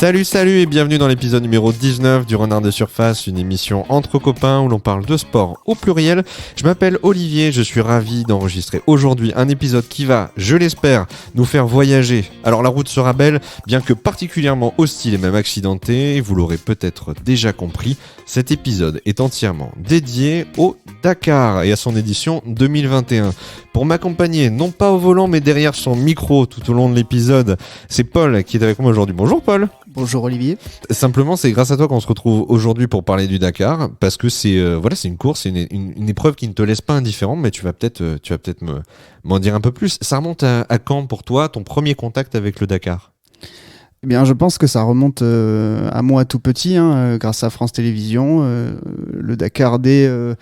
Salut et bienvenue dans l'épisode numéro 19 du Renard de Surface, une émission entre copains où l'on parle de sport au pluriel. Je m'appelle Olivier, je suis ravi d'enregistrer aujourd'hui un épisode qui va, je l'espère, nous faire voyager. Alors la route sera belle, bien que particulièrement hostile et même accidentée, vous l'aurez peut-être déjà compris, cet épisode est entièrement dédié au Dakar et à son édition 2021. Pour m'accompagner, non pas au volant mais derrière son micro tout au long de l'épisode, c'est Paul qui est avec moi aujourd'hui. Bonjour Paul. Bonjour Olivier. Simplement, c'est grâce à toi qu'on se retrouve aujourd'hui pour parler du Dakar, parce que c'est une course, c'est une épreuve qui ne te laisse pas indifférent, mais tu vas peut-être m'en dire un peu plus. Ça remonte à quand pour toi, ton premier contact avec le Dakar ? Eh bien, je pense que ça remonte à moi tout petit, grâce à France Télévisions. Le Dakar moi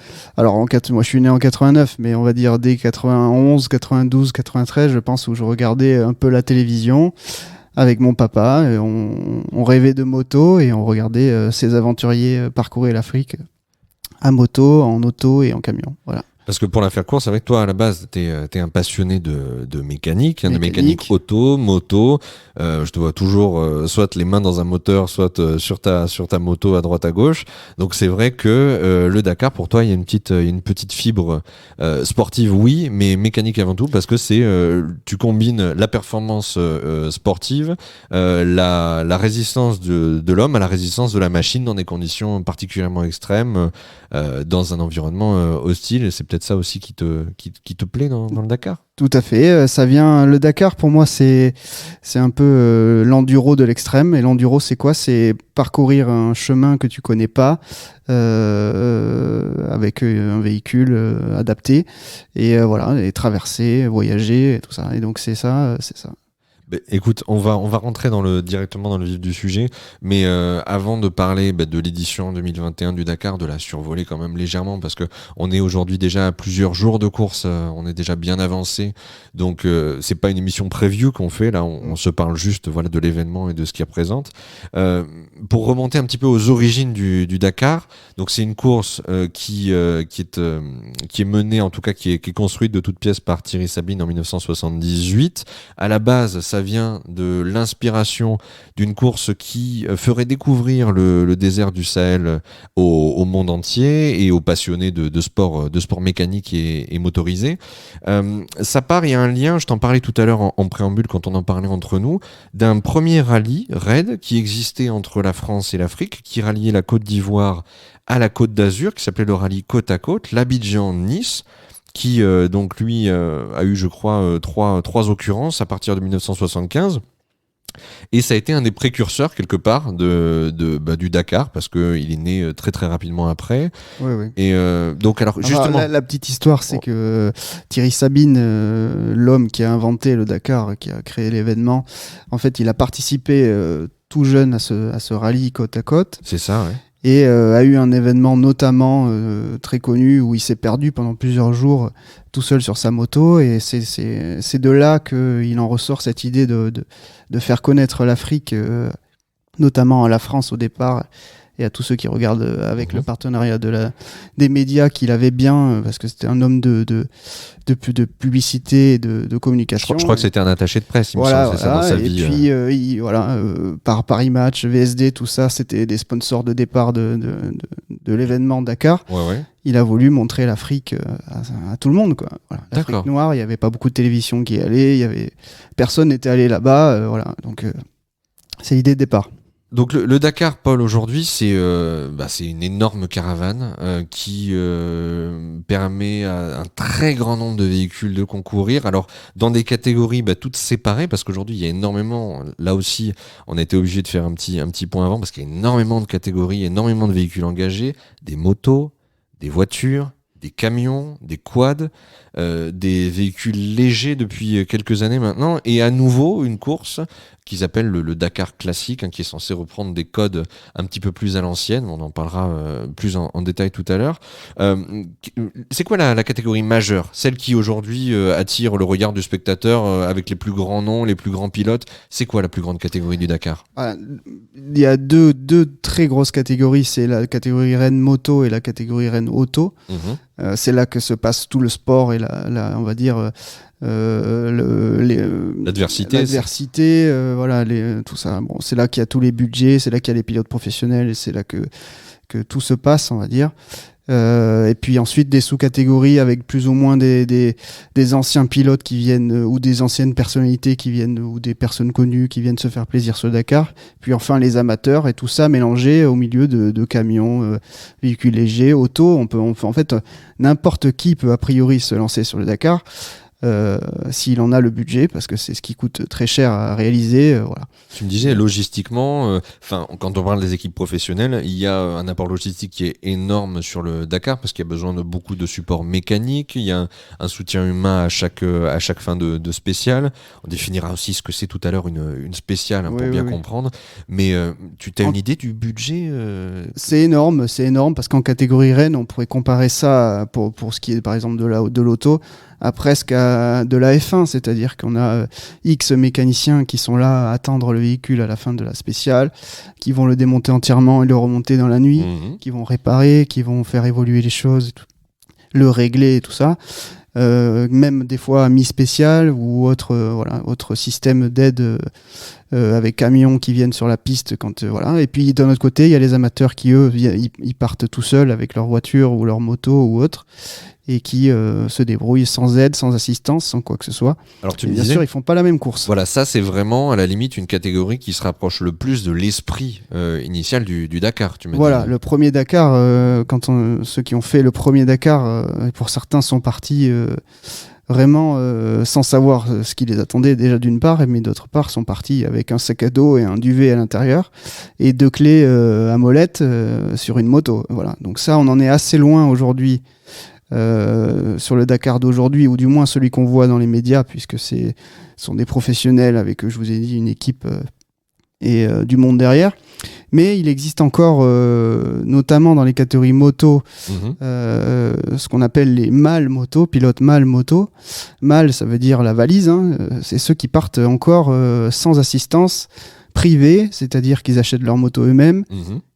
je suis né en 89, mais on va dire dès 91, 92, 93, je pense, où je regardais un peu la télévision avec mon papa. Et on rêvait de moto et on regardait ces aventuriers parcourir l'Afrique à moto, en auto et en camion. Voilà. Parce que pour la faire courte, c'est vrai que toi, à la base, t'es un passionné de mécanique, de mécanique auto, moto. Je te vois toujours soit les mains dans un moteur, soit sur ta moto à droite à gauche. Donc c'est vrai que le Dakar, pour toi, il y a une petite fibre sportive, oui, mais mécanique avant tout, parce que tu combines la performance sportive, la résistance de l'homme à la résistance de la machine dans des conditions particulièrement extrêmes, dans un environnement hostile. Et c'est peut-être ça aussi qui te plaît dans le Dakar. Tout à fait. Le Dakar, pour moi, c'est un peu l'enduro de l'extrême. Et l'enduro, c'est quoi ? C'est parcourir un chemin que tu connais pas avec un véhicule adapté et et traverser, voyager, et tout ça. Et donc c'est ça. Écoute, on va rentrer directement dans le vif du sujet, mais avant de parler de l'édition 2021 du Dakar, de la survoler quand même légèrement, parce que on est aujourd'hui déjà à plusieurs jours de course, on est déjà bien avancé, donc c'est pas une émission preview qu'on fait là, on se parle juste de l'événement et de ce qu'il représente. Pour remonter un petit peu aux origines du Dakar, donc c'est une course qui est menée, en tout cas qui est construite de toutes pièces par Thierry Sabine en 1978. À la base, ça vient de l'inspiration d'une course qui ferait découvrir le désert du Sahel au monde entier et aux passionnés de sport mécanique et motorisé. Ça part, il y a un lien, je t'en parlais tout à l'heure en préambule quand on en parlait entre nous, d'un premier rallye, raid, qui existait entre la France et l'Afrique, qui ralliait la Côte d'Ivoire à la Côte d'Azur, qui s'appelait le rallye Côte à Côte, l'Abidjan-Nice, qui a eu, je crois, trois occurrences à partir de 1975. Et ça a été un des précurseurs quelque part du Dakar, parce qu'il est né très très rapidement après. Oui. Et donc alors justement, la petite histoire, c'est que Thierry Sabine, l'homme qui a inventé le Dakar, qui a créé l'événement, en fait, il a participé tout jeune à ce rallye côte à côte. C'est ça, ouais. Et a eu un événement notamment très connu où il s'est perdu pendant plusieurs jours tout seul sur sa moto, et c'est de là qu'il en ressort cette idée de faire connaître l'Afrique, notamment à la France au départ et à tous ceux qui regardent avec le partenariat des médias qu'il avait bien, parce que c'était un homme de publicité et de communication. Je crois que c'était un attaché de presse, il me semble, c'est ça, dans sa vie. Et puis, par Paris Match, VSD, tout ça, c'était des sponsors de départ de l'événement Dakar. Ouais. Il a voulu montrer l'Afrique à tout le monde, quoi. Voilà. L'Afrique noire, il n'y avait pas beaucoup de télévision qui y allait, personne n'était allé là-bas, donc c'est l'idée de départ. Donc le Dakar, Paul, aujourd'hui, c'est une énorme caravane qui permet à un très grand nombre de véhicules de concourir. Alors dans des catégories toutes séparées, parce qu'aujourd'hui il y a énormément. Là aussi, on a été obligé de faire un petit point avant, parce qu'il y a énormément de catégories, énormément de véhicules engagés, des motos, des voitures, des camions, des quads, des véhicules légers depuis quelques années maintenant, et à nouveau une course qu'ils appellent le Dakar classique, qui est censé reprendre des codes un petit peu plus à l'ancienne. On en parlera plus en détail tout à l'heure. C'est quoi la catégorie majeure, celle qui aujourd'hui attire le regard du spectateur avec les plus grands noms, les plus grands pilotes? C'est quoi la plus grande catégorie du Dakar? Il y a deux très grosses catégories, c'est la catégorie Rennes Moto et la catégorie Rennes Auto. C'est là que se passe tout le sport et on va dire l'adversité, voilà, tout ça. Bon, c'est là qu'il y a tous les budgets, c'est là qu'il y a les pilotes professionnels, et c'est là que tout se passe, on va dire. Et puis ensuite des sous-catégories avec plus ou moins des anciens pilotes qui viennent, ou des anciennes personnalités qui viennent, ou des personnes connues qui viennent se faire plaisir sur le Dakar. Puis enfin les amateurs, et tout ça mélangé au milieu de camions, véhicules légers, autos. On peut en fait, n'importe qui peut a priori se lancer sur le Dakar. S'il en a le budget, parce que c'est ce qui coûte très cher à réaliser, voilà. Tu me disais logistiquement, quand on parle des équipes professionnelles, il y a un apport logistique qui est énorme sur le Dakar parce qu'il y a besoin de beaucoup de support mécanique, il y a un soutien humain à chaque fin de spéciale. On définira aussi ce que c'est tout à l'heure une spéciale, pour bien comprendre. Mais tu as une idée du budget C'est énorme parce qu'en catégorie Rennes, on pourrait comparer ça pour ce qui est par exemple de l'auto à presque de la F1, c'est-à-dire qu'on a X mécaniciens qui sont là à attendre le véhicule à la fin de la spéciale, qui vont le démonter entièrement et le remonter dans la nuit, qui vont réparer, qui vont faire évoluer les choses, le régler et tout ça. Même des fois mi-spécial ou autre système d'aide avec camions qui viennent sur la piste voilà. Et puis d'un autre côté, il y a les amateurs qui eux ils partent tout seuls avec leur voiture ou leur moto ou autre, et qui se débrouillent sans aide, sans assistance, sans quoi que ce soit. Alors bien sûr, ils font pas la même course. Voilà, ça c'est vraiment à la limite une catégorie qui se rapproche le plus de l'esprit initial du Dakar. Tu m'as voilà, dit. le premier Dakar, ceux qui ont fait le premier Dakar, pour certains sont partis vraiment sans savoir ce qui les attendait déjà d'une part, mais d'autre part sont partis avec un sac à dos et un duvet à l'intérieur et 2 clés à molette sur une moto. Voilà, donc ça on en est assez loin aujourd'hui. Sur le Dakar d'aujourd'hui, ou du moins celui qu'on voit dans les médias, puisque ce sont des professionnels avec, je vous ai dit, une équipe et du monde derrière. Mais il existe encore, notamment dans les catégories moto, ce qu'on appelle les mâles moto, pilotes mâles moto. Mâle, ça veut dire la valise, hein. C'est ceux qui partent encore sans assistance privée, c'est-à-dire qu'ils achètent leur moto eux-mêmes,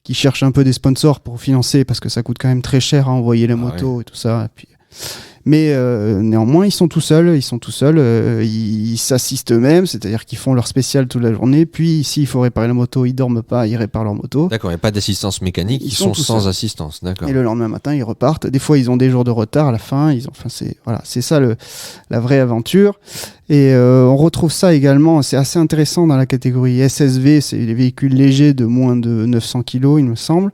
qui cherchent un peu des sponsors pour financer, parce que ça coûte quand même très cher à envoyer les motos et tout ça. Et puis... Mais néanmoins, ils sont tout seuls, ils s'assistent eux-mêmes, c'est-à-dire qu'ils font leur spécial toute la journée, puis s'il faut réparer la moto, ils dorment pas, ils réparent leur moto. D'accord, il n'y a pas d'assistance mécanique, ils sont sans assistance, d'accord. Et le lendemain matin, ils repartent. Des fois, ils ont des jours de retard à la fin, c'est ça la vraie aventure. Et on retrouve ça également, c'est assez intéressant dans la catégorie SSV, c'est les véhicules légers de moins de 900 kg, il me semble.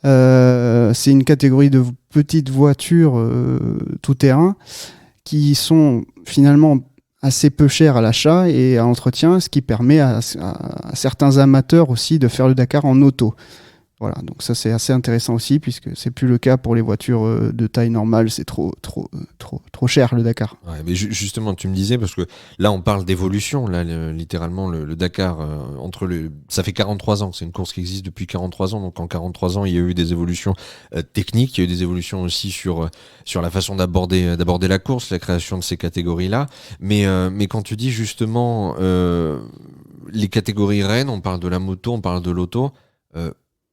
C'est une catégorie de petites voitures tout-terrain qui sont finalement assez peu chères à l'achat et à l'entretien, ce qui permet à certains amateurs aussi de faire le Dakar en auto. Voilà, donc ça c'est assez intéressant aussi, puisque c'est plus le cas pour les voitures de taille normale, c'est trop cher le Dakar. Ouais, mais justement, tu me disais, parce que là on parle d'évolution, là littéralement le Dakar, ça fait 43 ans, c'est une course qui existe depuis 43 ans, donc en 43 ans il y a eu des évolutions techniques, il y a eu des évolutions aussi sur la façon d'aborder la course, la création de ces catégories-là, mais quand tu dis justement les catégories Rennes, on parle de la moto, on parle de l'auto,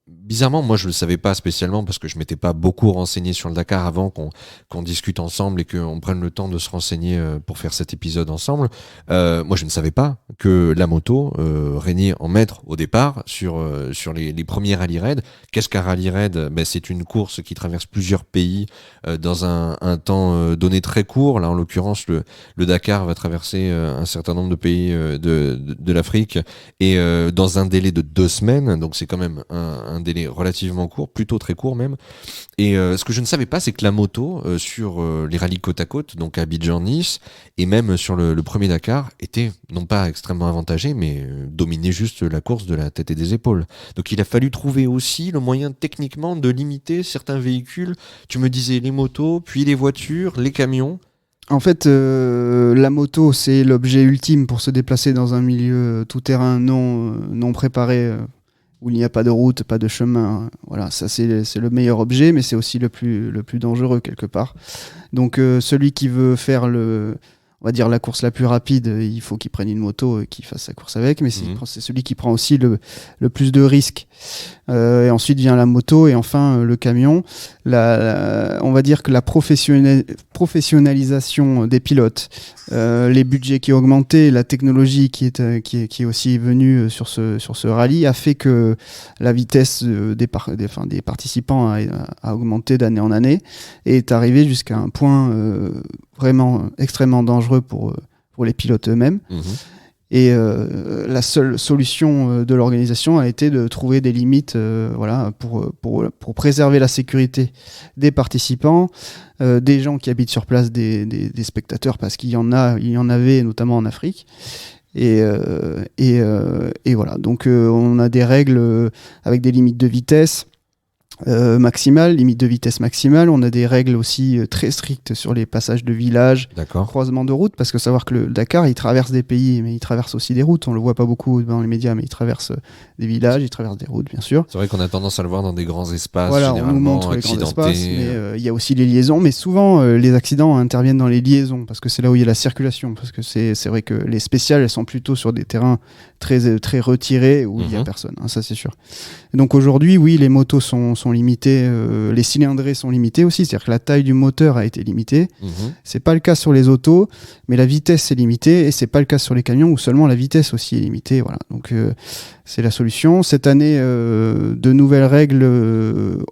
bizarrement, moi je le savais pas spécialement parce que je m'étais pas beaucoup renseigné sur le Dakar avant qu'on discute ensemble et qu'on prenne le temps de se renseigner pour faire cet épisode ensemble. Moi je ne savais pas que la moto régnait en maître au départ sur les premiers rallye raid. Qu'est-ce qu'un rallye raid ? C'est une course qui traverse plusieurs pays dans un temps donné très court. Là en l'occurrence le Dakar va traverser un certain nombre de pays de l'Afrique et dans un délai de 2 semaines, donc c'est quand même un délai relativement court, plutôt très court même. Et ce que je ne savais pas, c'est que la moto sur les rallyes côte à côte, donc à Abidjan-Nice, et même sur le premier Dakar, était non pas extrêmement avantagée, mais dominait juste la course de la tête et des épaules. Donc il a fallu trouver aussi le moyen techniquement de limiter certains véhicules. Tu me disais les motos, puis les voitures, les camions. En fait, la moto, c'est l'objet ultime pour se déplacer dans un milieu tout-terrain non préparé, où il n'y a pas de route, pas de chemin. Voilà, ça c'est le meilleur objet, mais c'est aussi le plus dangereux quelque part. Donc celui qui veut faire on va dire la course la plus rapide, il faut qu'il prenne une moto et qu'il fasse sa course avec, mais c'est celui qui prend aussi le plus de risques. Et ensuite vient la moto et enfin le camion. On va dire que la professionnalisation des pilotes, les budgets qui ont augmenté, la technologie qui est aussi venue sur ce rallye a fait que la vitesse des participants a augmenté d'année en année et est arrivée jusqu'à un point vraiment extrêmement dangereux pour les pilotes eux-mêmes. Et la seule solution de l'organisation a été de trouver des limites pour préserver la sécurité des participants, des gens qui habitent sur place, des spectateurs, parce il y en avait notamment en Afrique. Et voilà, donc on a des règles avec des limites de vitesse limite de vitesse maximale. On a des règles aussi très strictes sur les passages de villages, croisements de routes, parce que savoir que le Dakar, il traverse des pays, mais il traverse aussi des routes. On le voit pas beaucoup dans les médias, mais il traverse des villages, il traverse des routes, bien sûr. C'est vrai qu'on a tendance à le voir dans des grands espaces, voilà, généralement on nous montre accidentés. Les grands espaces, mais il y a aussi les liaisons, mais souvent les accidents interviennent dans les liaisons, parce que c'est là où il y a la circulation, parce que c'est vrai que les spéciales, elles sont plutôt sur des terrains très retirés où il y a personne, ça c'est sûr. Et donc aujourd'hui, oui, les motos sont limitées, les cylindrées sont limitées aussi, c'est-à-dire que la taille du moteur a été limitée. C'est pas le cas sur les autos, mais la vitesse est limitée, et c'est pas le cas sur les camions où seulement la vitesse aussi est limitée. Voilà. Donc c'est la solution. Cette année, de nouvelles règles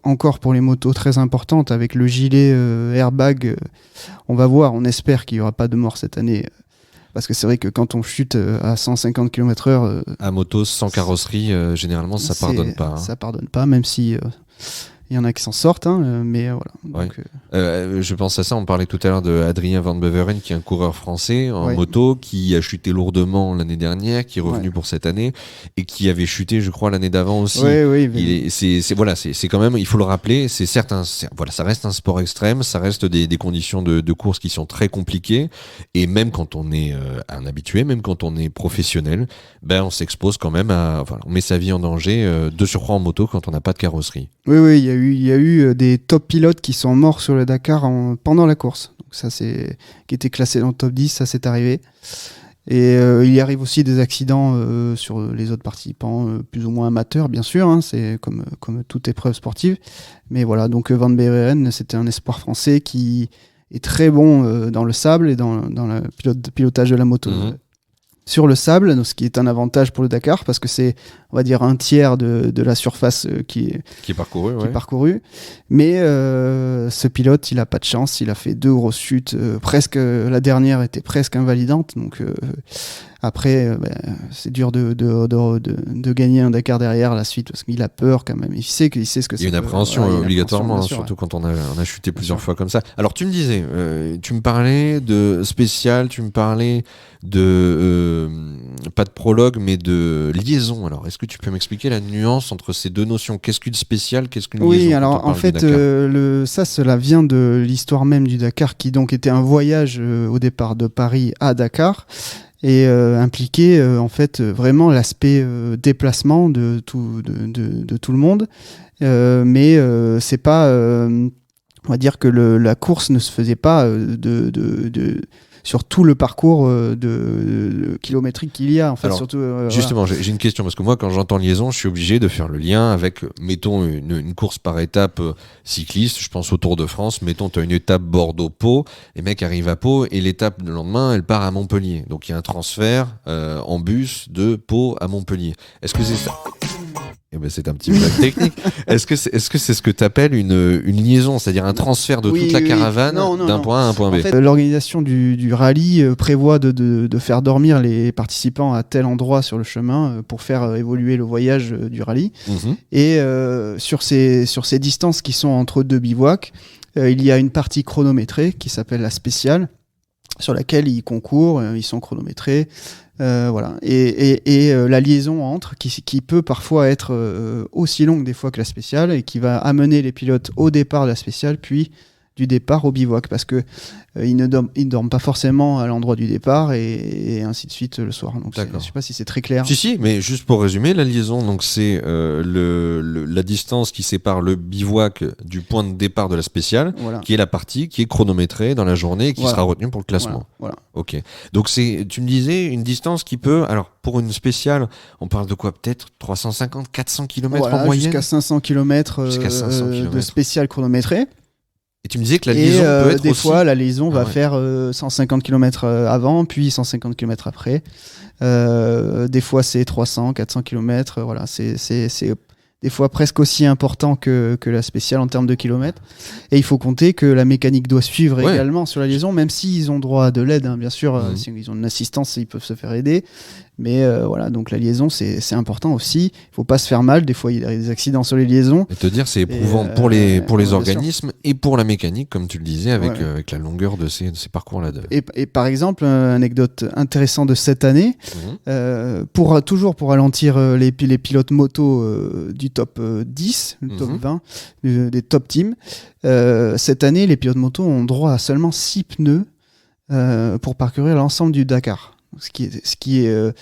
encore pour les motos très importantes avec le gilet airbag. On va voir, on espère qu'il y aura pas de mort cette année. Parce que c'est vrai que quand on chute à 150 km/h... à moto sans carrosserie, généralement, ça pardonne pas. Ça pardonne pas, même si il y en a qui s'en sortent, mais voilà. Donc, je pense à ça, on parlait tout à l'heure de Adrien Van Beveren, qui est un coureur français en moto, qui a chuté lourdement l'année dernière, qui est revenu pour cette année, et qui avait chuté, je crois, l'année d'avant aussi. C'est quand même, il faut le rappeler, c'est certes ça reste un sport extrême, ça reste des conditions de course qui sont très compliquées, et même quand on est un habitué, même quand on est professionnel, on s'expose quand même on met sa vie en danger, de surcroît en moto quand on n'a pas de carrosserie. Oui, il y a eu des top pilotes qui sont morts sur le Dakar pendant la course. Donc ça, qui étaient classés dans le top 10, ça c'est arrivé. Et il y arrive aussi des accidents sur les autres participants, plus ou moins amateurs, bien sûr. C'est comme toute épreuve sportive. Mais voilà, donc Van Beveren, c'était un espoir français qui est très bon dans le sable et dans le pilotage de la moto. Sur le sable, ce qui est un avantage pour le Dakar, parce que c'est, on va dire, un tiers de la surface qui est parcourue. Mais ce pilote, il a pas de chance, il a fait 2 grosses chutes, la dernière était presque invalidante, donc après, c'est dur de gagner un Dakar derrière la suite, parce qu'il a peur quand même, il sait ce que c'est. Il y a une appréhension obligatoirement, surtout quand on a chuté plusieurs fois comme ça. Alors tu me disais, tu me parlais de spécial, tu me parlais de pas de prologue mais de liaison. Alors est-ce que tu peux m'expliquer la nuance entre ces deux notions? Qu'est-ce qu'une spéciale, qu'est-ce qu'une liaison? Oui, alors en fait cela vient de l'histoire même du Dakar, qui donc était un voyage au départ de Paris à Dakar, et impliquait en fait vraiment l'aspect déplacement de tout le monde, mais c'est pas on va dire que la course ne se faisait pas sur tout le parcours kilométrique qu'il y a. En fait. Alors, surtout, justement, j'ai une question, parce que moi, quand j'entends liaison, je suis obligé de faire le lien avec, mettons, une course par étape cycliste. Je pense au Tour de France. Mettons, tu as une étape Bordeaux-Pau. Les mecs arrivent à Pau et l'étape le lendemain, elle part à Montpellier. Donc, il y a un transfert en bus de Pau à Montpellier. Est-ce que c'est ça? C'est un petit blague technique. Est-ce que c'est ce que tu appelles une liaison, c'est-à-dire un transfert de toute la caravane d'un point A à un point B? En fait, l'organisation du rallye prévoit de faire dormir les participants à tel endroit sur le chemin pour faire évoluer le voyage du rallye. Et sur ces distances qui sont entre 2 bivouacs, il y a une partie chronométrée qui s'appelle la spéciale, sur laquelle ils concourent, ils sont chronométrés. Voilà. Et la liaison entre, qui peut parfois être aussi longue des fois que la spéciale, et qui va amener les pilotes au départ de la spéciale, puis du départ au bivouac, parce que ils ne dorment pas forcément à l'endroit du départ et ainsi de suite le soir. Donc je sais pas si c'est très clair. Si, mais juste pour résumer, la liaison, donc c'est la distance qui sépare le bivouac du point de départ de la spéciale, qui est la partie qui est chronométrée dans la journée et qui sera retenue pour le classement. Voilà. Ok. Donc tu me disais une distance qui peut, alors pour une spéciale, on parle de quoi, peut-être 350, 400 km en moyenne, jusqu'à 500 km, de spéciale chronométrée. Et tu me disais que la liaison peut être des aussi... fois, la liaison va faire 150 km avant, puis 150 km après. Des fois, c'est 300, 400 km. Voilà, c'est des fois presque aussi important que la spéciale en termes de kilomètres. Et il faut compter que la mécanique doit suivre également sur la liaison, même s'ils ont droit à de l'aide, hein, bien sûr. Si ils ont une assistance, ils peuvent se faire aider. Mais voilà, donc la liaison, c'est important aussi. Il ne faut pas se faire mal. Des fois, il y a des accidents sur les liaisons. Et te dire, c'est éprouvant pour les organismes et pour la mécanisme, comme tu le disais, avec la longueur de ces parcours-là. Et par exemple, anecdote intéressante de cette année, toujours pour ralentir les pilotes moto du top 10, le top 20, des top teams, cette année, les pilotes moto ont droit à seulement 6 pneus pour parcourir l'ensemble du Dakar. Ce qui est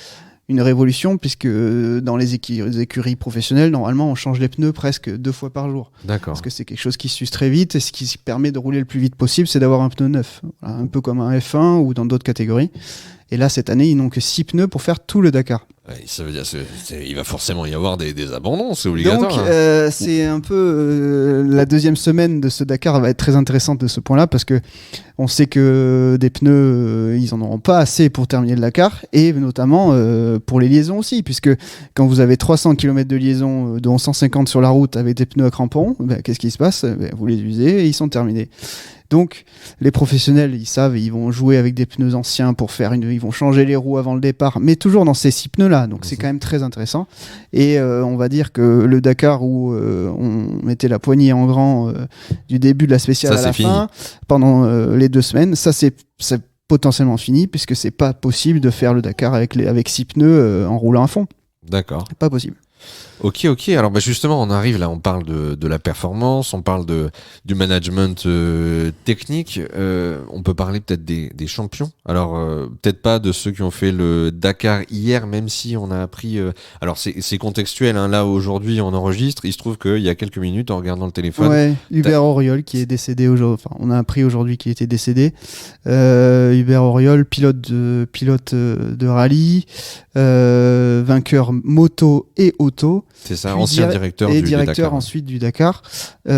une révolution, puisque dans les écuries professionnelles, normalement, on change les pneus presque 2 fois par jour. D'accord. Parce que c'est quelque chose qui s'use très vite, et ce qui permet de rouler le plus vite possible, c'est d'avoir un pneu neuf. Voilà, un peu comme un F1 ou dans d'autres catégories. Et là, cette année, ils n'ont que 6 pneus pour faire tout le Dakar. Ça veut dire il va forcément y avoir des abandons, c'est obligatoire. Donc, c'est un peu la deuxième semaine de ce Dakar va être très intéressante de ce point-là, parce que on sait que des pneus, ils en auront pas assez pour terminer le Dakar, et notamment pour les liaisons aussi, puisque quand vous avez 300 km de liaison, dont 150 sur la route avec des pneus à crampons, qu'est-ce qui se passe ? Vous les usez et ils sont terminés. Donc, les professionnels, ils savent, ils vont jouer avec des pneus anciens pour ils vont changer les roues avant le départ, mais toujours dans ces 6 pneus-là. Donc, c'est quand même très intéressant. Et on va dire que le Dakar où on mettait la poignée en grand du début de la spéciale à la fin, pendant les 2 semaines, c'est potentiellement fini, puisque c'est pas possible de faire le Dakar avec 6 pneus en roulant à fond. D'accord. Pas possible. Ok. Alors justement, on arrive là, on parle de la performance, on parle du management technique. On peut parler peut-être des champions. Alors peut-être pas de ceux qui ont fait le Dakar hier, même si on a appris. Alors c'est contextuel. Hein, là aujourd'hui, on enregistre. Il se trouve qu'il y a quelques minutes, en regardant le téléphone. Ouais, Hubert Auriol qui est décédé aujourd'hui. Enfin, on a appris aujourd'hui qu'il était décédé. Hubert Auriol, pilote de rallye, vainqueur moto et auto. C'est ça, ancien directeur du Dakar. Ensuite du Dakar. Il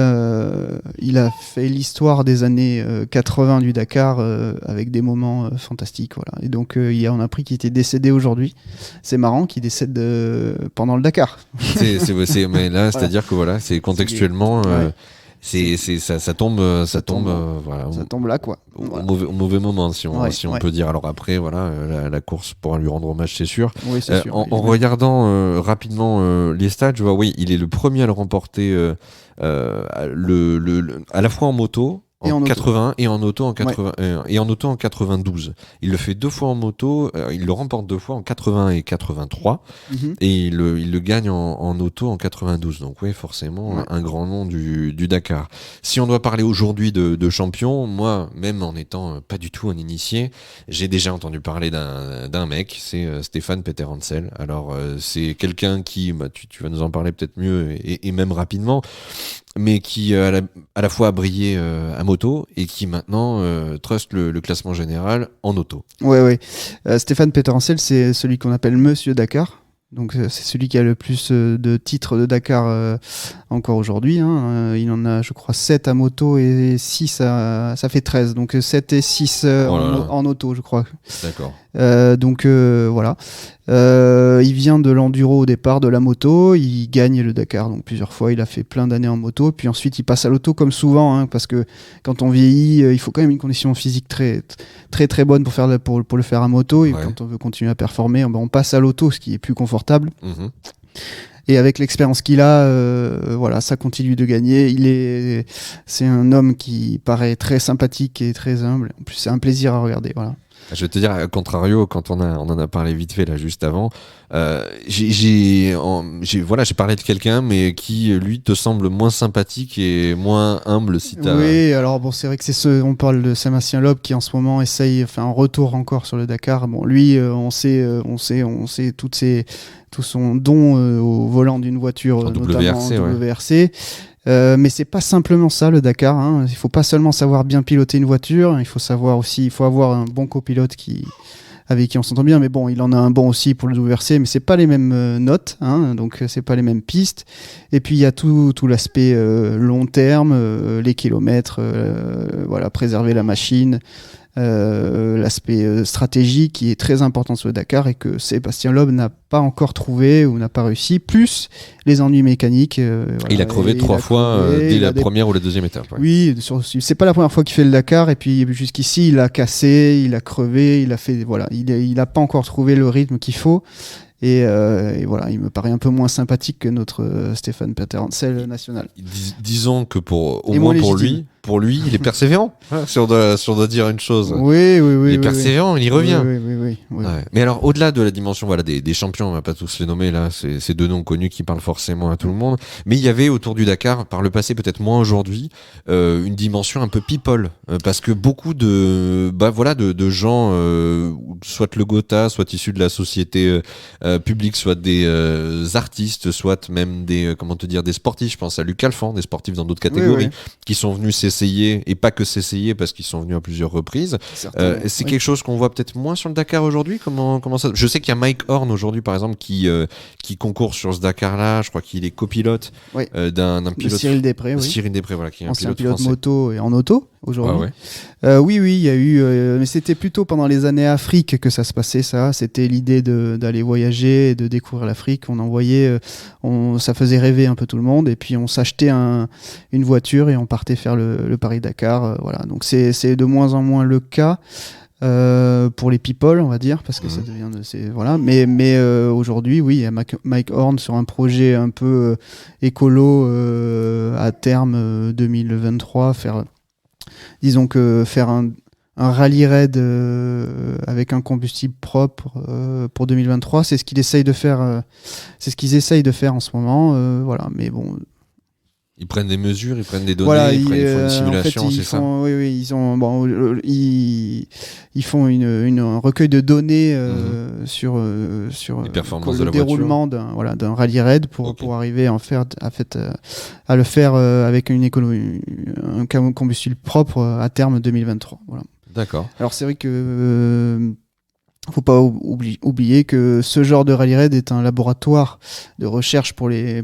a fait l'histoire des années 80 du Dakar avec des moments fantastiques. Voilà. Et donc, on a appris qu'il était décédé aujourd'hui. C'est marrant qu'il décède pendant le Dakar. Mais là, c'est-à-dire que voilà, c'est contextuellement... ça tombe voilà, ça tombe là, quoi. Au mauvais moment, si on peut dire. Alors après, voilà, la course pourra lui rendre hommage, c'est sûr. Oui, c'est sûr. En regardant rapidement les stats, je vois, oui, il est le premier à le remporter à la fois en moto, en 81 et en auto en 80 et en auto en 92. Il le fait 2 fois en moto, il le remporte 2 fois en 80 et 83 et il le gagne en auto en 92. Donc oui, forcément un grand nom du Dakar. Si on doit parler aujourd'hui de champion, moi même en étant pas du tout un initié, j'ai déjà entendu parler d'un mec, c'est Stéphane Peter Hansel. Alors c'est quelqu'un qui, tu vas nous en parler peut-être mieux et même rapidement, mais qui à la fois a brillé à moto et qui maintenant truste le classement général en auto. Ouais. Stéphane Peter Hansel, c'est celui qu'on appelle Monsieur Dakar. Donc c'est celui qui a le plus de titres de Dakar encore aujourd'hui. Hein. Il en a, je crois, 7 à moto et 6 ça fait 13. Donc 7 et 6 en auto, je crois. D'accord. Donc voilà. Il vient de l'enduro au départ, de la moto. Il gagne le Dakar donc plusieurs fois. Il a fait plein d'années en moto. Puis ensuite, il passe à l'auto comme souvent. Hein, parce que quand on vieillit, il faut quand même une condition physique très, très, très bonne pour le faire à moto. Et quand on veut continuer à performer, on passe à l'auto, ce qui est plus confortable. Et avec l'expérience qu'il a, voilà, ça continue de gagner. C'est un homme qui paraît très sympathique et très humble. En plus, c'est un plaisir à regarder. Voilà. Je vais te dire, à contrario, quand on en a parlé vite fait là juste avant, j'ai parlé de quelqu'un, mais qui lui te semble moins sympathique et moins humble si t'as. Oui, alors bon, c'est vrai que on parle de Sébastien Loeb qui en ce moment essaye, enfin un retour encore sur le Dakar. Bon, lui, on sait tout son don au volant d'une voiture, En notamment WRC, en ouais. WRC. Mais c'est pas simplement ça le Dakar, hein. Il faut pas seulement savoir bien piloter une voiture, il faut avoir un bon copilote avec qui on s'entend bien, mais bon, il en a un bon aussi pour le WRC, mais c'est pas les mêmes notes, hein, donc c'est pas les mêmes pistes. Et puis il y a tout l'aspect long terme, les kilomètres, voilà, préserver la machine, l'aspect stratégique qui est très important sur le Dakar et que Sébastien Loeb n'a pas encore trouvé ou n'a pas réussi, plus les ennuis mécaniques. Voilà, Il a crevé 3 fois dès la première ou la deuxième étape. Ouais. Oui, c'est pas la première fois qu'il fait le Dakar et puis jusqu'ici il a cassé, il a crevé, il a fait voilà, il a pas encore trouvé le rythme qu'il faut. Et voilà, il me paraît un peu moins sympathique que notre Stéphane Peter Hansel national. Disons que au Et moins légitime. pour lui, il est persévérant. Si on doit dire une chose. Oui. Il est persévérant, il y revient. Oui. Ouais. Mais alors, au-delà de la dimension voilà, des champions, on va pas tous les nommer là, c'est deux noms connus qui parlent forcément à tout le monde. Mais il y avait autour du Dakar, par le passé, peut-être moins aujourd'hui, une dimension un peu people. Parce que beaucoup de gens, soit le Gotha, soit issus de la société publique, soit des artistes, soit même des, des sportifs. Je pense à Luc Alphand, des sportifs dans d'autres catégories, qui sont venus s'essayer, et pas que s'essayer, parce qu'ils sont venus à plusieurs reprises. C'est quelque chose qu'on voit peut-être moins sur le Dakar aujourd'hui. Comment ça. Je sais qu'il y a Mike Horn aujourd'hui, par exemple, qui concourt sur ce Dakar-là. Je crois qu'il est copilote d'un pilote. Cyril Després, Cyril Després, voilà, qui est un ancien pilote français. moto et en auto aujourd'hui. Ouais. Oui, il y a eu, mais c'était plutôt pendant les années Afrique que ça se passait. Ça, c'était l'idée d'aller voyager et de découvrir l'Afrique. On envoyait, ça faisait rêver un peu tout le monde. Et puis on s'achetait une voiture et on partait faire le Paris-Dakar. Voilà. Donc c'est de moins en moins le cas. Pour les people, on va dire, parce que ça devient voilà. Mais aujourd'hui, oui, il y a Mike Horn sur un projet un peu écolo à terme 2023, disons que faire un rallye raid avec un combustible propre pour 2023, c'est ce qu'ils essayent de faire. C'est ce qu'ils essayent de faire en ce moment, voilà. Mais bon. Ils prennent des mesures, ils prennent des données, Voilà, ils font une simulation, en fait, c'est ça. Oui, ils font un recueil de données sur les performances le déroulement d'un rallye raid pour arriver à le faire avec un combustible propre à terme 2023. Voilà. D'accord. Alors c'est vrai que faut pas oublier que ce genre de rallye raid est un laboratoire de recherche pour la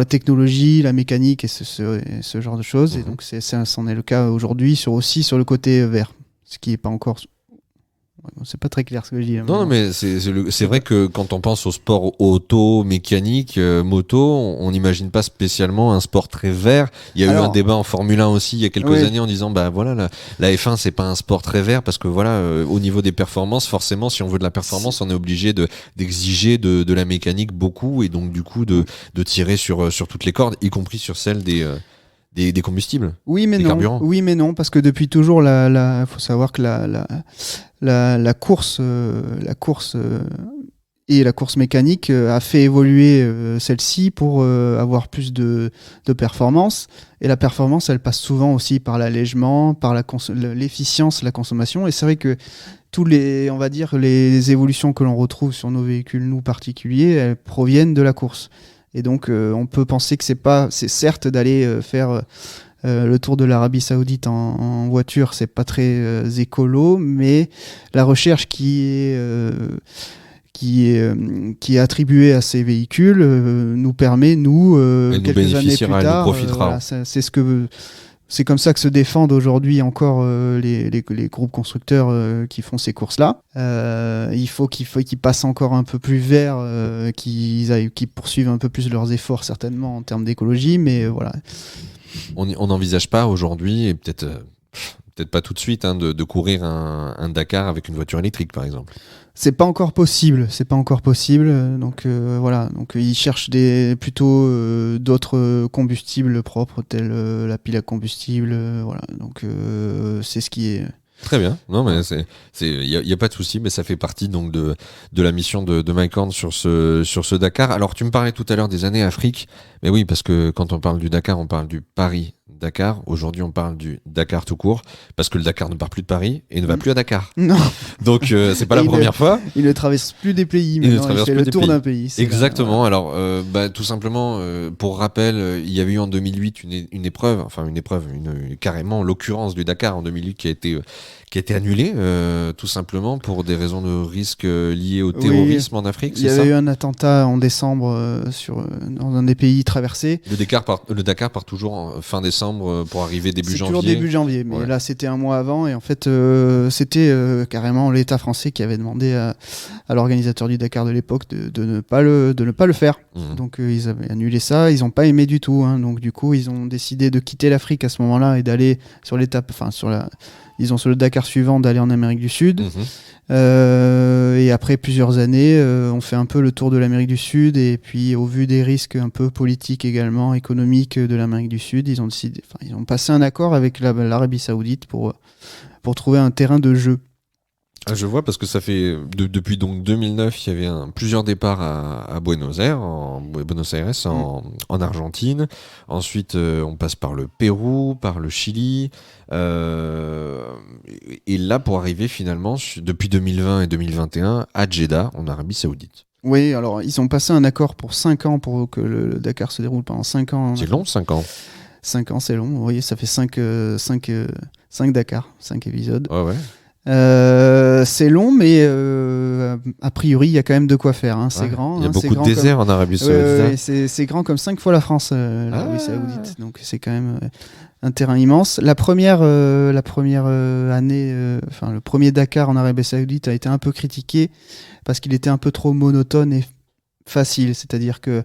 technologie, la mécanique et ce genre de choses. Et donc c'en est le cas aujourd'hui aussi sur le côté vert, ce qui est pas encore. C'est pas très clair ce que je dis. Non, mais c'est vrai que quand on pense au sport auto, mécanique, moto, on n'imagine pas spécialement un sport très vert. Il y a eu un débat en Formule 1 aussi il y a quelques années en disant la F1 c'est pas un sport très vert parce que au niveau des performances, forcément si on veut de la performance, on est obligé d'exiger de la mécanique beaucoup et donc du coup de tirer sur toutes les cordes, y compris sur celles des combustibles. Oui mais non. Carburants. Oui mais non parce que depuis toujours faut savoir que la course et la course mécanique a fait évoluer celle-ci pour avoir plus de performance. Et la performance, elle passe souvent aussi par l'allègement, par l'efficience, la consommation. Et c'est vrai que on va dire, les évolutions que l'on retrouve sur nos véhicules, nous particuliers, elles proviennent de la course. Et donc, on peut penser que c'est certes d'aller faire le tour de l'Arabie Saoudite en voiture, c'est pas très écolo, mais la recherche qui est attribuée à ces véhicules nous permet, quelques années plus tard, c'est comme ça que se défendent aujourd'hui encore les groupes constructeurs qui font ces courses-là. Il faut qu'ils passent encore un peu plus vert, qu'ils poursuivent un peu plus leurs efforts certainement en termes d'écologie, mais voilà. On n'envisage pas aujourd'hui, et peut-être pas tout de suite, de courir un Dakar avec une voiture électrique, par exemple. C'est pas encore possible. Donc voilà. Donc ils cherchent plutôt d'autres combustibles propres, tels la pile à combustible. Voilà. Donc c'est ce qui est. Très bien. Non, mais il y a pas de souci, mais ça fait partie donc de la mission de Mike Horn sur ce Dakar. Alors, tu me parlais tout à l'heure des années Afrique, mais oui, parce que quand on parle du Dakar, on parle du Paris-Dakar. Aujourd'hui, on parle du Dakar tout court, parce que le Dakar ne part plus de Paris et ne va plus à Dakar. Non. Donc, c'est pas la première fois. Il ne traverse plus des pays, mais il fait le tour d'un pays. Exactement. Alors, tout simplement, pour rappel, il y avait eu en 2008 carrément l'occurrence du Dakar en 2008 qui a été annulée, tout simplement pour des raisons de risque liées au terrorisme en Afrique. Il y avait eu un attentat en décembre dans un des pays traversés. Le Dakar part toujours en fin décembre pour arriver début janvier. Toujours début janvier, mais là c'était un mois avant et en fait c'était carrément l'État français qui avait demandé à l'organisateur du Dakar de l'époque de ne pas le faire. Donc ils avaient annulé ça, ils n'ont pas aimé du tout. Donc du coup ils ont décidé de quitter l'Afrique à ce moment-là et d'aller sur le Dakar suivant, d'aller en Amérique du Sud. Et après plusieurs années, on fait un peu le tour de l'Amérique du Sud et puis au vu des risques un peu politiques également, économiques de l'Amérique du Sud, ils ont passé un accord avec l'Arabie Saoudite pour trouver un terrain de jeu. Ah, je vois, parce que ça fait depuis donc 2009, il y avait plusieurs départs à Buenos Aires, en Argentine. Ensuite, on passe par le Pérou, par le Chili. Et là, pour arriver finalement, depuis 2020 et 2021, à Jeddah, en Arabie Saoudite. Oui, alors ils ont passé un accord pour 5 ans pour que le Dakar se déroule pendant 5 ans. C'est long, 5 ans. 5 ans, c'est long. Vous voyez, ça fait 5 Dakar, 5 épisodes. Ouais. C'est long, mais a priori, il y a quand même de quoi faire. C'est grand. Il y a beaucoup de désert en Arabie Saoudite. C'est grand comme 5 fois la France, l'Arabie Saoudite. Donc c'est quand même un terrain immense. La première année, le premier Dakar en Arabie Saoudite a été un peu critiqué parce qu'il était un peu trop monotone et facile. C'est-à-dire que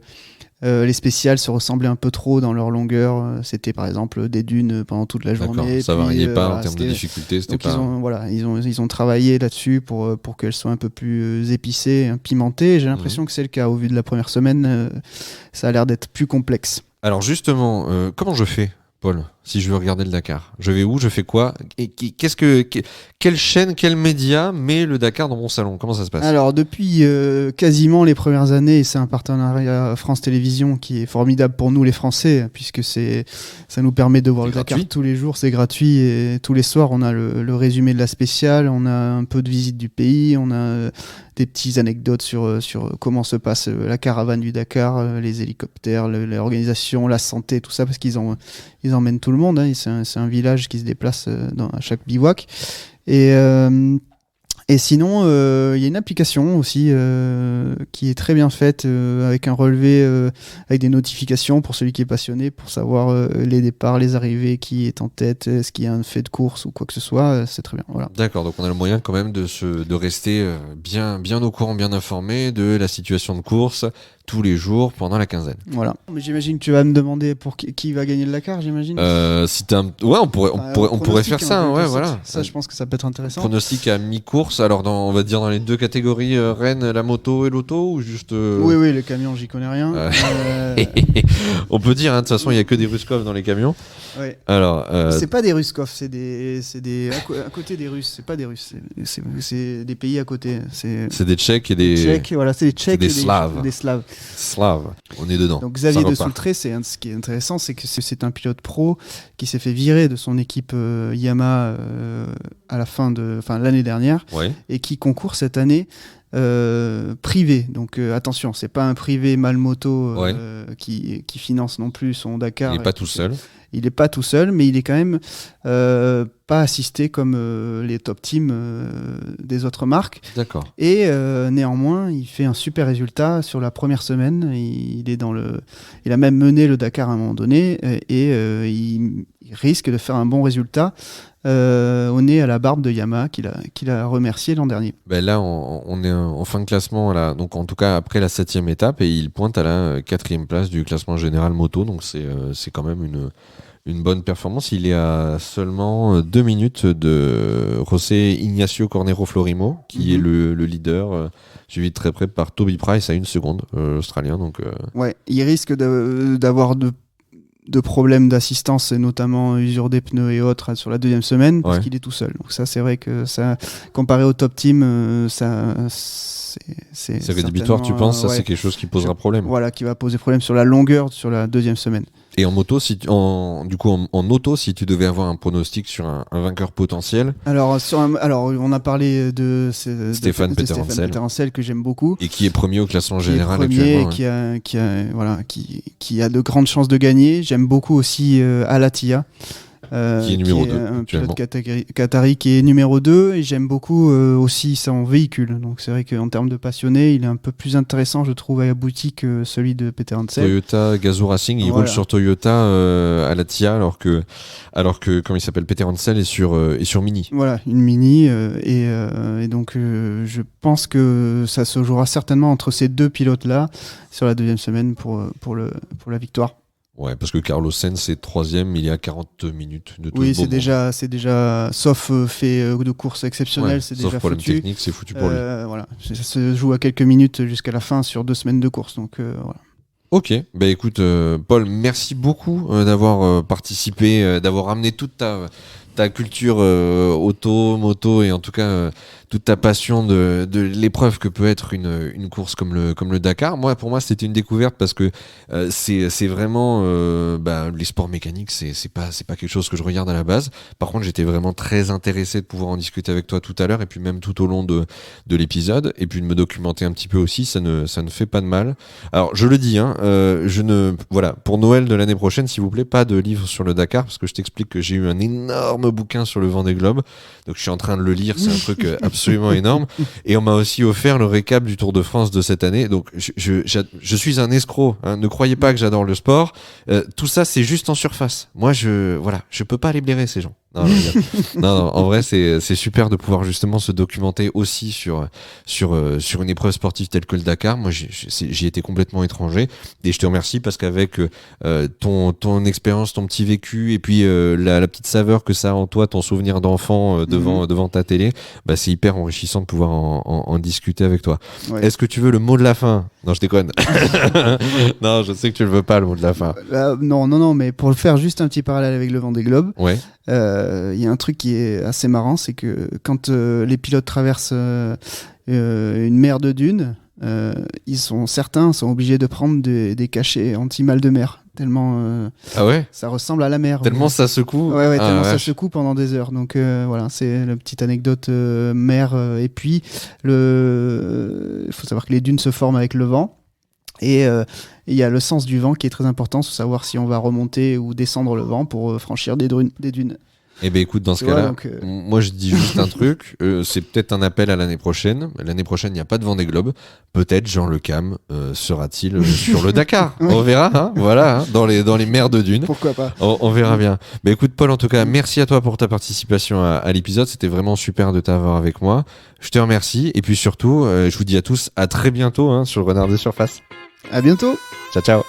les spéciales se ressemblaient un peu trop dans leur longueur. C'était par exemple des dunes pendant toute la journée. Ça variait pas en termes de difficulté. Ils ont travaillé là-dessus pour qu'elles soient un peu plus épicées, pimentées. J'ai l'impression que c'est le cas. Au vu de la première semaine, ça a l'air d'être plus complexe. Alors justement, comment je fais, Paul, si je veux regarder le Dakar? Je vais où? Je fais quoi? Et quelle chaîne, quel média met le Dakar dans mon salon? Comment ça se passe? Alors, depuis quasiment les premières années, c'est un partenariat France Télévisions qui est formidable pour nous les Français, puisque ça nous permet de voir le Dakar tous les jours, c'est gratuit, et tous les soirs on a le résumé de la spéciale, on a un peu de visite du pays, on a des petites anecdotes sur comment se passe la caravane du Dakar, les hélicoptères, l'organisation, la santé, tout ça, parce qu'ils emmènent tout le monde. C'est un village qui se déplace à chaque bivouac. Et sinon, il y a une application aussi qui est très bien faite, avec un relevé, avec des notifications pour celui qui est passionné, pour savoir les départs, les arrivées, qui est en tête, est-ce qu'il y a un fait de course ou quoi que ce soit. C'est très bien. Voilà. D'accord, donc on a le moyen quand même de rester bien au courant, bien informé de la situation de course tous les jours pendant la quinzaine. Voilà. Mais j'imagine que tu vas me demander pour qui va gagner le Dakar, j'imagine. On pourrait faire ça. Voilà. Ça, je pense que ça peut être intéressant. Pronostic à mi-course. Alors, on va dire dans les deux catégories, Rennes, la moto et l'auto, ou juste. Oui, les camions, j'y connais rien. On peut dire, de toute façon, il y a que des Ruskov dans les camions. Ouais. Alors. C'est pas des Ruskov, c'est des à côté des Russes. C'est pas des Russes, c'est des pays à côté. C'est des Tchèques et des. Tchèques, voilà, c'est des Tchèques et Slaves. Des Slaves. On est dedans. Donc Xavier de Soultré, ce qui est intéressant, c'est que c'est un pilote pro qui s'est fait virer de son équipe Yamaha à l'année dernière, et qui concourt cette année privé. Donc attention, c'est pas un privé Malmoto qui finance non plus son Dakar. Il n'est pas tout seul. Il n'est pas tout seul, mais il est quand même pas assisté comme les top teams des autres marques. D'accord. Et néanmoins, il fait un super résultat sur la première semaine. Il a même mené le Dakar à un moment donné, et il risque de faire un bon résultat au nez à la barbe de Yamaha qu'il a remercié l'an dernier. Ben là, on est en fin de classement, donc en tout cas après la 7e étape, et il pointe à la 4e place du classement général moto, donc c'est quand même une bonne performance. Il est à seulement 2 minutes de José Ignacio Cornero Florimo, qui est le leader, suivi de très près par Toby Price à 1 seconde, l'Australien. Donc, ouais, il risque d'avoir de problèmes d'assistance, et notamment usure des pneus et autres sur la deuxième semaine, parce qu'il est tout seul. Donc ça, c'est vrai que ça, comparé au top team, c'est rédhibitoire, tu penses? Ça, c'est quelque chose qui posera problème. Voilà, qui va poser problème sur la longueur sur la deuxième semaine. Et en moto, en auto, si tu devais avoir un pronostic sur un vainqueur potentiel. Alors, on a parlé de Stéphane Peterhansel, que j'aime beaucoup. Et qui est premier au classement général actuellement. Qui a de grandes chances de gagner. J'aime beaucoup aussi Alatia. Qui est numéro 2 un pilote qatari qui est numéro 2, et j'aime beaucoup aussi son véhicule. Donc c'est vrai qu'en termes de passionné, il est un peu plus intéressant, je trouve, et abouti que celui de Peterhansel. Toyota Gazoo Racing, il roule sur Toyota à la TIA, alors que comment il s'appelle, Peterhansel est sur Mini. Voilà, une Mini, et donc je pense que ça se jouera certainement entre ces deux pilotes-là sur la deuxième semaine pour la victoire. Ouais, parce que Carlos Sainz est 3ème, il y a 40 minutes de tout. Oui, c'est déjà, sauf fait de course exceptionnelle, c'est déjà foutu. Sauf problème technique, c'est foutu pour lui. Voilà, ça se joue à quelques minutes jusqu'à la fin sur 2 semaines de course, donc voilà. Ok, bah écoute, Paul, merci beaucoup d'avoir participé, d'avoir amené toute ta culture auto, moto, et en tout cas toute ta passion de l'épreuve que peut être une course comme le Dakar. Pour moi, c'était une découverte, parce que c'est vraiment les sports mécaniques, c'est pas quelque chose que je regarde à la base. Par contre, j'étais vraiment très intéressé de pouvoir en discuter avec toi tout à l'heure, et puis même tout au long de l'épisode, et puis de me documenter un petit peu aussi. Ça ne fait pas de mal. Alors, je le dis, pour Noël de l'année prochaine, s'il vous plaît, pas de livre sur le Dakar, parce que je t'explique que j'ai eu un énorme bouquin sur le Vendée Globe, donc je suis en train de le lire. C'est un truc absolument énorme, et on m'a aussi offert le récap du Tour de France de cette année. Donc je suis un escroc, hein. Ne croyez pas que j'adore le sport, tout ça c'est juste en surface. Moi je peux pas les blairer, ces gens. Non, en vrai c'est super de pouvoir justement se documenter aussi sur une épreuve sportive telle que le Dakar. Moi j'y étais complètement étranger, et je te remercie, parce qu'avec ton expérience, ton petit vécu, et puis la petite saveur que ça a en toi, ton souvenir d'enfant devant ta télé, c'est hyper enrichissant de pouvoir en discuter avec toi. Ouais. Est-ce que tu veux le mot de la fin? Non, je déconne. Non, je sais que tu le veux pas, le mot de la fin. Non, mais pour le faire juste un petit parallèle avec le Vendée Globe, ouais. Y a un truc qui est assez marrant, c'est que quand les pilotes traversent une mer de dunes, certains sont obligés de prendre des cachets anti-mal de mer, tellement ça ressemble à la mer. Tellement ça secoue. Ouais, tellement ça secoue pendant des heures. Donc voilà, c'est la petite anecdote mer. Et puis, il faut savoir que les dunes se forment avec le vent. Et il y a le sens du vent qui est très important, pour savoir si on va remonter ou descendre le vent pour franchir des dunes. Eh bien écoute, dans ce cas-là, moi je dis juste un truc, c'est peut-être un appel à l'année prochaine. L'année prochaine, il n'y a pas de Vendée Globe. Peut-être Jean Le Cam sera-t-il sur le Dakar. Oui. On verra, hein, voilà, hein, dans les mers de dunes. Pourquoi pas. On verra bien. Mais écoute Paul, en tout cas, merci à toi pour ta participation à l'épisode. C'était vraiment super de t'avoir avec moi. Je te remercie, et puis surtout, je vous dis à tous à très bientôt, hein, sur le Renard de Surface. À bientôt. Ciao.